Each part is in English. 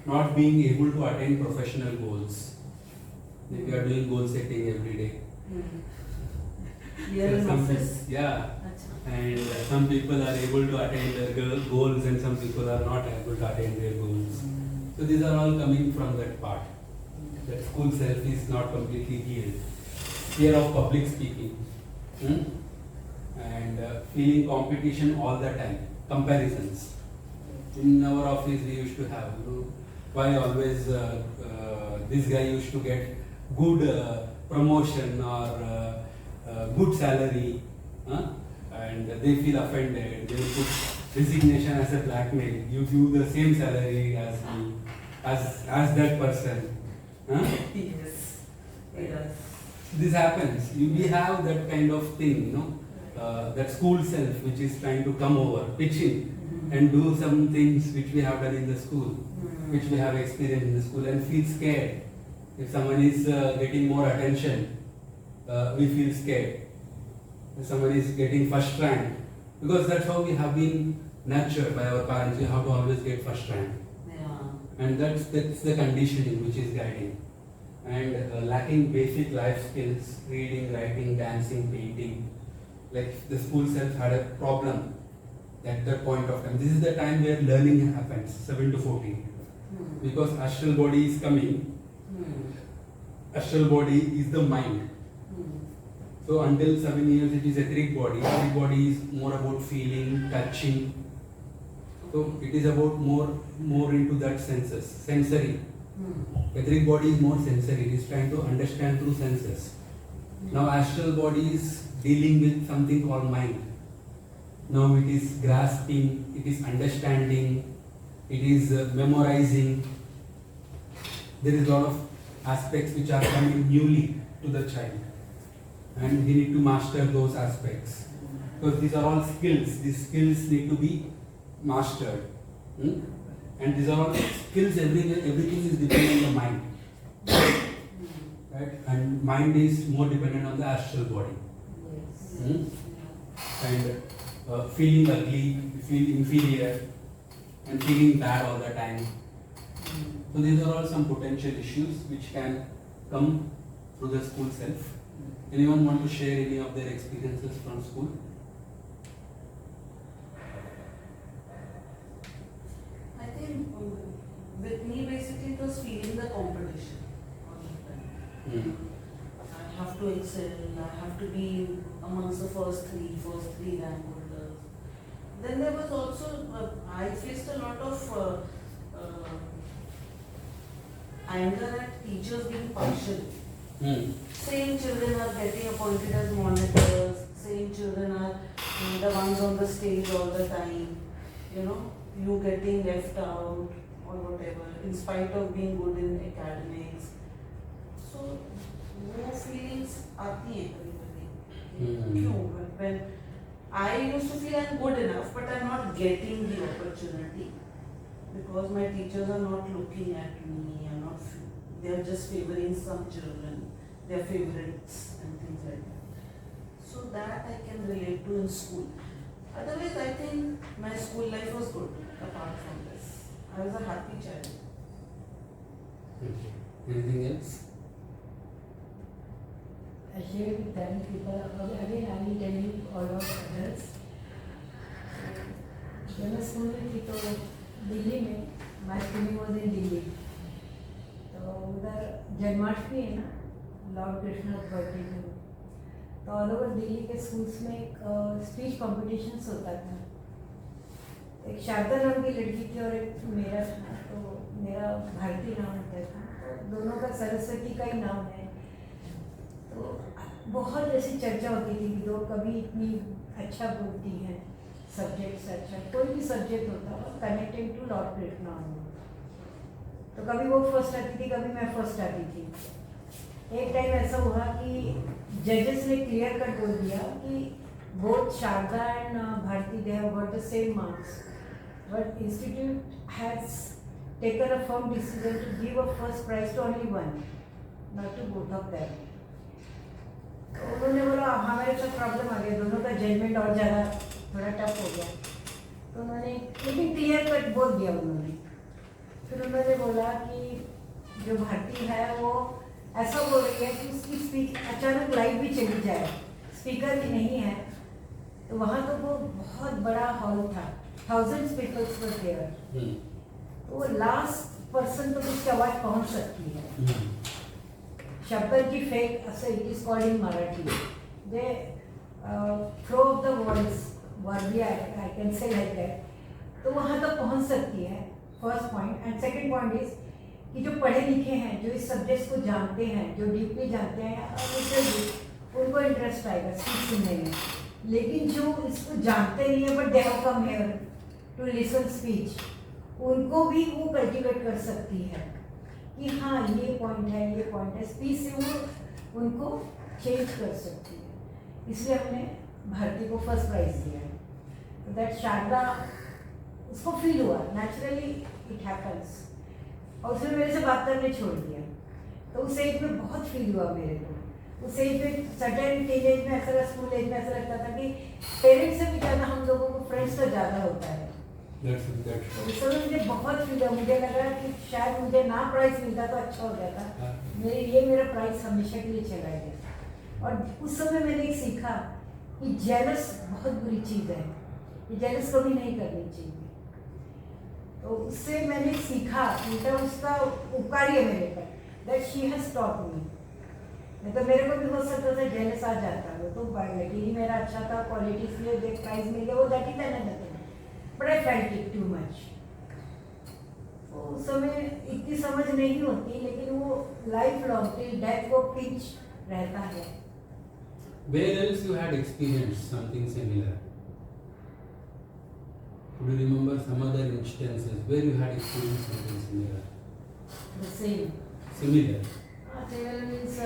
not being able to attain professional goals. If you are doing goal setting every day. You're in office? Yeah. Achha. And some people are able to attain their goals and some people are not able to attain their goals. So these are all coming from that part. That school self is not completely healed. Fear of public speaking. And feeling competition all the time. Comparisons. In our office we used to have, why always this guy used to get good promotion or good salary, and they feel offended. They put resignation as a blackmail. You do the same salary as me, as that person. Yes. Yes. This happens. We have that kind of thing, that school self which is trying to come over, pitch in and do some things which we have done in the school, which we have experienced in the school, and feel scared. If someone is getting more attention, we feel scared. If someone is getting first rank, because that's how we have been nurtured by our parents. We have to always get first rank, and that's the conditioning which is guiding. And lacking basic life skills, reading, writing, dancing, painting, like the school self had a problem at that point of time. This is the time where learning happens, 7 to 14, because astral body is coming. Astral body is the mind. So until 7 years it is etheric body. Etheric body is more about feeling, touching. So it is about more into that senses, sensory. Etheric body is more sensory. It is trying to understand through senses. Now astral body is dealing with something called mind. Now it is grasping, it is understanding, it is memorizing. There is a lot of aspects which are coming newly to the child, and we need to master those aspects, because these are all skills. These skills need to be mastered, and these are all skills. Everything is dependent on the mind, right? And mind is more dependent on the astral body. And feeling ugly, feel inferior, and feeling bad all the time. So these are all some potential issues which can come through the school self. Anyone want to share any of their experiences from school? I think with me basically it was feeling the competition all the time. I have to excel, I have to be amongst the first three rank holders. Then there was also, I faced a lot of anger at teachers being partial. Same children are getting appointed as monitors, same children are the ones on the stage all the time, you getting left out or whatever, in spite of being good in academics. So, वो feelings आती हैं कभी-कभी. क्यों? When I used to feel I'm good enough, but I'm not getting the opportunity because my teachers are not looking at me. They are just favoring some children, their favorites and things like that. So that I can relate to in school. Otherwise, I think my school life was good. Apart from this, I was a happy child. Anything else? I share with 10 people. Again, I will tell you all of others. जब मैं school में थी तो दिल्ली में, my schooling was in Delhi. तो उधर जन्माष्टमी है ना, लॉर्ड कृष्ण बर्थडे में, तो ऑल ओवर दिल्ली के स्कूल्स में एक स्पीच कॉम्पिटिशन्स होता था. एक शारदा नाम की लड़की थी और एक मेरा था, तो मेरा भारती नाम होता था, तो दोनों का सरस्वती का ही नाम है. तो बहुत ऐसी चर्चा होती थी कि दो कभी इतनी अच्छा बोलती हैं, सब्जेक्ट्स अच्छा, कोई भी सब्जेक्ट होता है कनेक्टेड टू लॉर्ड कृष्णा. तो कभी वो फर्स्ट आती थी, कभी मैं फर्स्ट आती थी. एक टाइम ऐसा हुआ कि जजेस ने क्लियर कट बोल दिया कि both Sharda and Bharti they have got the same marks, but institute has taken a firm decision to give a first prize to only one, not to both of them. तो उन्होंने बोला हमारे साथ प्रॉब्लम आ गया, दोनों का जजमेंट और ज़्यादा थोड़ा टफ हो गया. तो उन्होंने लेकिन क्लियर कट बोल दिया उन्होंने. फिर उन्होंने बोला कि जो भारती है वो ऐसा बोल रही है कि उसकी स्पीच अचानक लाइट भी चली जाए, स्पीकर भी नहीं है। तो वहाँ तो वो बहुत बड़ा हॉल था, 1000 पीपल्स वर देयर। तो वो लास्ट पर्सन तो उसकी आवाज़ पहुँच सकती है। शब्द की फेक असं it is called in Marathi, they throw of the words word I can say like that. तो वहाँ तक पहुँच सकती है, first point. And second point is कि जो पढ़े लिखे हैं, जो इस सब्जेक्ट को जानते हैं, जो डीपली जानते हैं, उनको इंटरेस्ट आएगा स्पीच सुनने में। लेकिन जो इसको जानते नहीं है but they have come here to listen speech, उनको भी वो कल्टिवेट कर सकती है कि हाँ ये पॉइंट है, ये पॉइंट है। स्पीच से वो उनको चेंज कर सकती है। इसलिए हमने भारती को फर्स्ट प्राइज दिया है। तो दैट शारदा, उसको फील हुआ नेचुरली, इट हैपन्स। और उसने मेरे से बात करने छोड़ दिया। तो उस एज में बहुत फील हुआ मेरे को। उस एज में सर्टेन टीनेज में ऐसा, स्कूल एज में ऐसा लगता था कि पेरेंट्स से भी ज़्यादा हम लोगों को फ्रेंड्स का ज़्यादा होता है। उस समय मुझे बहुत फील हुआ, मुझे लगा कि शायद मुझे ना प्राइज मिलता तो अच्छा हो जाता। मेरा प्राइज हमेशा के लिए चला गया। और उस समय मैंने एक सीखा कि जेलस बहुत बुरी चीज़ है, ये जेलस कभी नहीं करनी चाहिए। तो उससे मैंने सीखा, उल्टा उसका उपकार है मेरे पर, that she has taught me. नहीं तो मेरे को भी हो सकता था जेलस आ जाता, वो तो लगी ही मेरा अच्छा था, क्वालिटीज में देख प्राइज मिल गया, वो that is another thing, but I felt it too much. तो उस समय इतनी समझ नहीं होती, लेकिन वो लाइफ लॉन्ग टिल डेथ वो पिंच रहता है। Where else you had experienced something similar? Could you remember some other instances where you had experienced something similar? The same. Similar. Similar means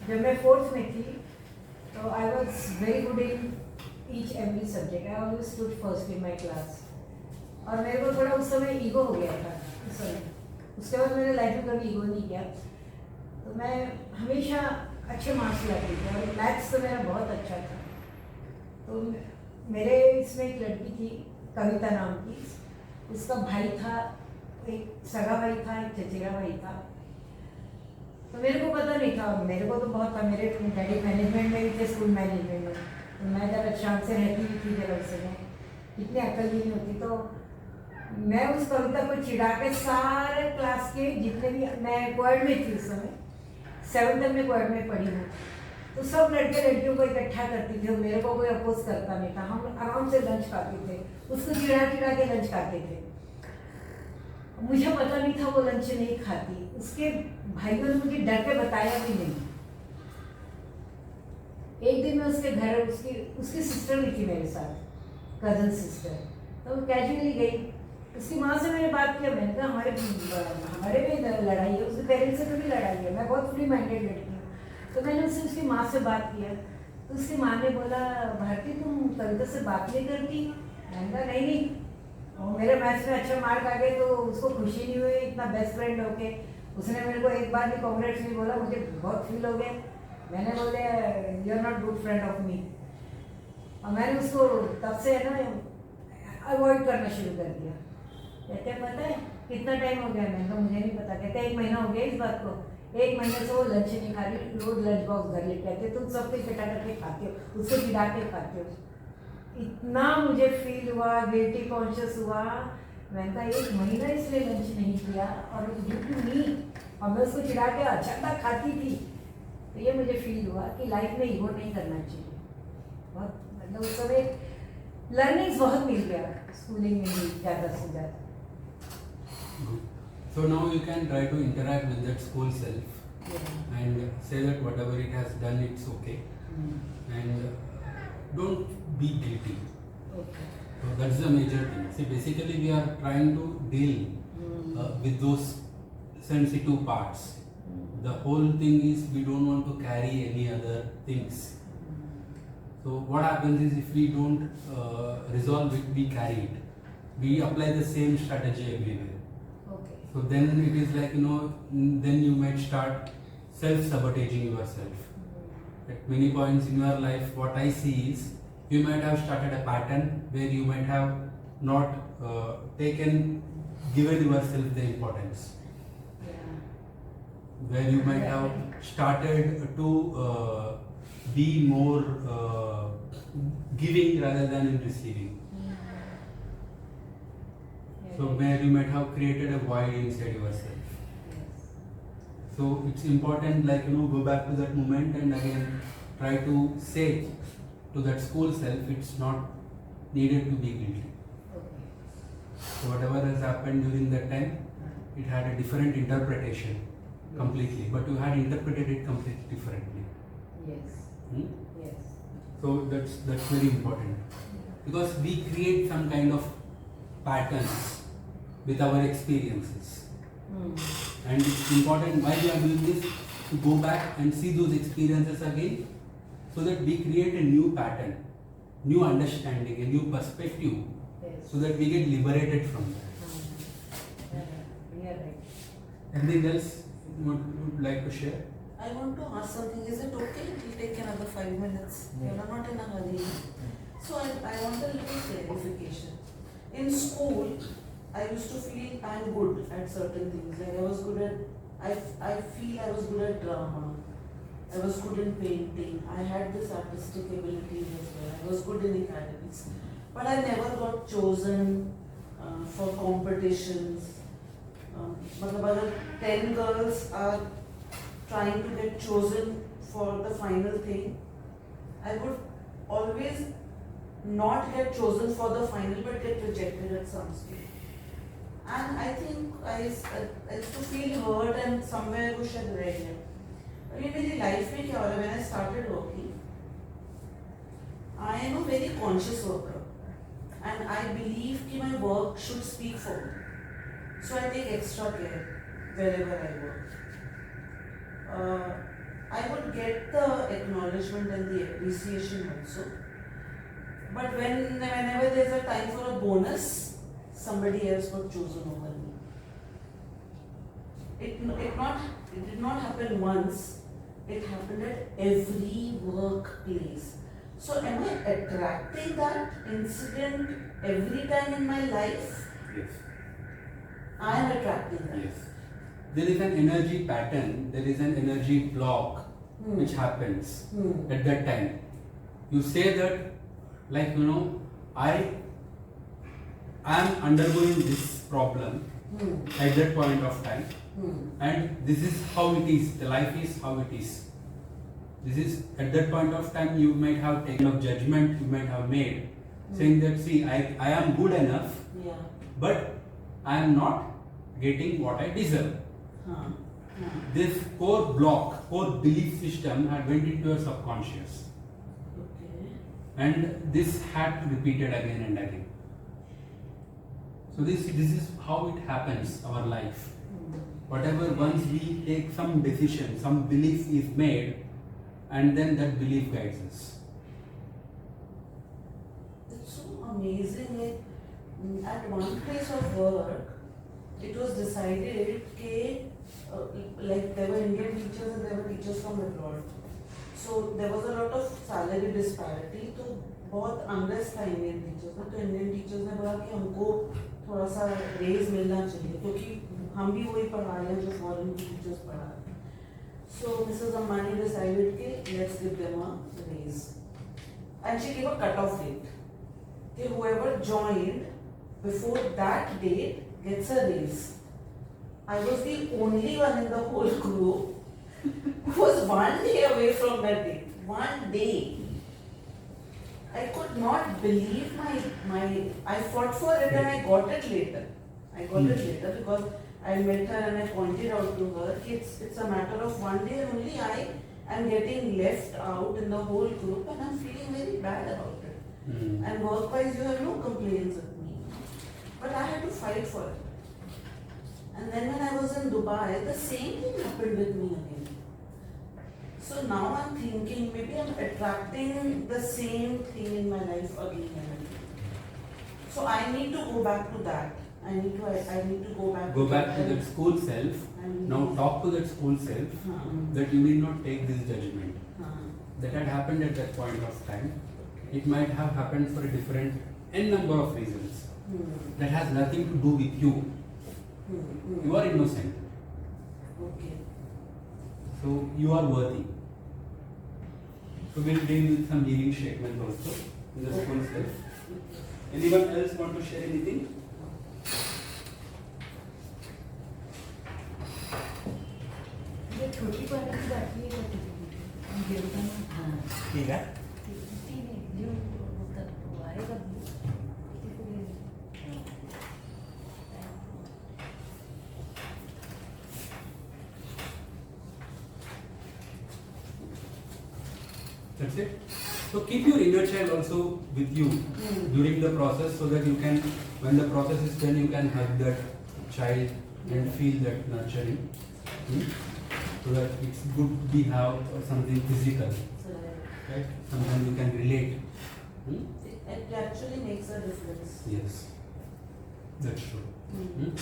जब मैं 4th में थी तो I was very good in each every subject. I always stood first in my class. और मेरे को थोड़ा उस समय ईगो हो गया था उस समय। उसके बाद मैंने लाइफ में कभी ईगो नहीं किया। तो मैं हमेशा अच्छे मार्क्स लाती थी और मैथ्स तो मेरा बहुत अच्छा था। तो मेरे इसमें एक लड़की थी कविता नाम की, उसका भाई था, एक सगा भाई था, एक चचेरा भाई था। तो मेरे को पता नहीं था, मेरे को तो बहुत था, मेरे डैडी मैनेजमेंट में भी थे, स्कूल मैनेजमेंट में। तो मैं ज़रा शांत से रहती भी थी जरा से, मैं इतनी अकल भी नहीं होती। तो मैं उस कविता को चिढ़ा के सारे क्लास के जितने भी, मैं क्वार्ड में थी उस समय, 7th तक मैं क्वार्ड में पढ़ी हूँ, तो सब लड़के लड़कियों को इकट्ठा करती थी। मेरे को कोई अपोज करता नहीं था, हम आराम से लंच खाते थे, उसको चिढ़ा चिढ़ा के लंच खाते थे। मुझे पता नहीं था वो लंच नहीं खाती, उसके भाइयों ने मुझे डर के बताया भी नहीं। एक दिन मैं उसके घर, उसकी सिस्टर भी थी मेरे साथ, कजन सिस्टर, तो कैजुअली गई। उसकी माँ से मैंने बात किया, मैंने कहा हमारे भी लड़ाई है, उसके पेरेंट्स से तो भी लड़ाई है, मैं बहुत फ्री माइंडेड लड़की हूँ। तो मैंने उससे उसकी माँ से बात किया, तो उसकी माँ ने बोला, भारती तुम कविता से बात नहीं करती? मैंने कहा नहीं, और मेरे मैथ्स में अच्छा मार्क आ गए तो उसको खुशी नहीं हुई इतना बेस्ट फ्रेंड होके। उसने मेरे को एक बार भी कांग्रेट्स नहीं बोला, मुझे बहुत फील हो गया। मैंने बोले you are not good friend of me, और मैंने उसको तब से है ना अवॉइड करना शुरू कर दिया। कहते हैं पता है कितना टाइम हो गया? मैंने कहा मुझे नहीं पता। कहते 1 महीना हो गया इस बात को, 1 महीने से वो लंच नहीं खा रही, रोज लंच बॉक्स घर लेके आते, तुम सब कुछ इकट्ठा करके खाते हो, उसको चिढ़ा के खाते हो। इतना मुझे फील हुआ, गिल्टी कॉन्शियस हुआ। मैंने कहा 1 महीना इसलिए लंच नहीं किया और ड्यू टू मी, और मैं उसको चिढ़ा के अच्छा खाती थी। तो ये मुझे फील हुआ कि लाइफ में ईगो नहीं करना चाहिए। बहुत मतलब उस समय लर्निंग्स बहुत मिल गया स्कूलिंग में भी ज़्यादा से ज़्यादा। So now you can try to interact with that school self and say that whatever it has done, it's okay, and don't be guilty. Okay. So that's the major thing. See, basically we are trying to deal with those sensitive parts. The whole thing is we don't want to carry any other things. So what happens is if we don't resolve it, we carry it. We apply the same strategy everywhere. Okay. So then it is like, then you might start self-sabotaging yourself. At many points in your life, what I see is you might have started a pattern where you might have not taken given yourself the importance. Yeah. Where you might have started to be more giving rather than in receiving. So where you might have created a void inside yourself. Yes. So it's important, like, go back to that moment and again try to say to that school self, it's not needed to be guilty. Okay. So whatever has happened during that time, it had a different interpretation completely, but you had interpreted it completely differently. Yes. Hmm? Yes. So that's very important, because we create some kind of patterns with our experiences, and it's important while we are doing this to go back and see those experiences again, so that we create a new pattern, new understanding, a new perspective, Yes. so that we get liberated from that. Yeah, right. Anything else you would like to share? I want to ask something. Is it okay? It will take another 5 minutes. You are not in a hurry. So I want a little clarification. In school, I used to feel I'm good at certain things. Like I was good at, I feel I was good at drama. I was good in painting. I had this artistic abilities as well. I was good in academics. But I never got chosen for competitions. Matlab agar 10 girls are trying to get chosen for the final thing, I would always not get chosen for the final but get rejected at some stage. And I think I used to feel hurt and somewhere वो शायद रह गया. अभी मेरी life में क्या हो रहा है? When I started working, I am a very conscious worker, and I believe कि my work should speak for me. So I take extra care wherever I work. I would get the acknowledgement and the appreciation also. But whenever there's a time for a bonus, somebody else got chosen over me. It did not happen once. It happened at every workplace. So am I attracting that incident every time in my life? Yes. I am attracting that. Yes. There is an energy pattern, there is an energy block which happens at that time. You say that, like, I am undergoing this problem at that point of time, and this is how it is, the life is how it is. This is, at that point of time, you might have taken a judgment, you might have made, saying that, see, I am good enough, Yeah. but I am not getting what I deserve. This core block, core belief system had went into your subconscious, Okay. and this had repeated again and again. So this is how it happens, our life. Whatever, once we take some decision, some belief is made, and then that belief guides us. It's so amazing. Like at one place of work, it was decided that like there were Indian teachers and there were teachers from abroad. So there was a lot of salary disparity. तो बहुत unrest था Indian teachers में. तो Indian teachers ने बोला कि हमको थोड़ा सा raise मिलना चाहिए, क्योंकि हम भी वही पढ़ा रहे हैं जो foreign teachers पढ़ा रहे हैं. So Mrs. Ambani decided कि let's give them a raise, and she gave a cut-off date. कि whoever joined before that date gets a raise. I was the only one in the whole group who was 1 day away from that date. 1 day. I could not believe I fought for it and I got it later. Because I met her and I pointed out to her that it's a matter of 1 day only. I am getting left out in the whole group and I'm feeling very bad about it. And work-wise, you have no complaints with me. But I had to fight for it. And then when I was in Dubai, the same thing happened with me again. So now I'm thinking maybe I'm attracting the same thing in my life again and again. So I need to go back to that. I need to go back. Go back to that school self. Now talk to that school self that you need not take this judgment. That had happened at that point of time. It might have happened for a different n number of reasons. That has nothing to do with you. You are innocent. Okay. So you are worthy. So we'll deal with some healing statements also in the school self. Anyone else want to share anything? ये छोटी वाली की बाटली है हम गिरता ना हाँ. ठीक है ती नहीं जो वो आएगा That's it. So keep your inner child also with you during the process so that you can, when the process is done, you can hug that child and feel that nurturing. So that it's good to be have something physical, So right? Sometimes you can relate. it actually makes a difference. Yes, that's true.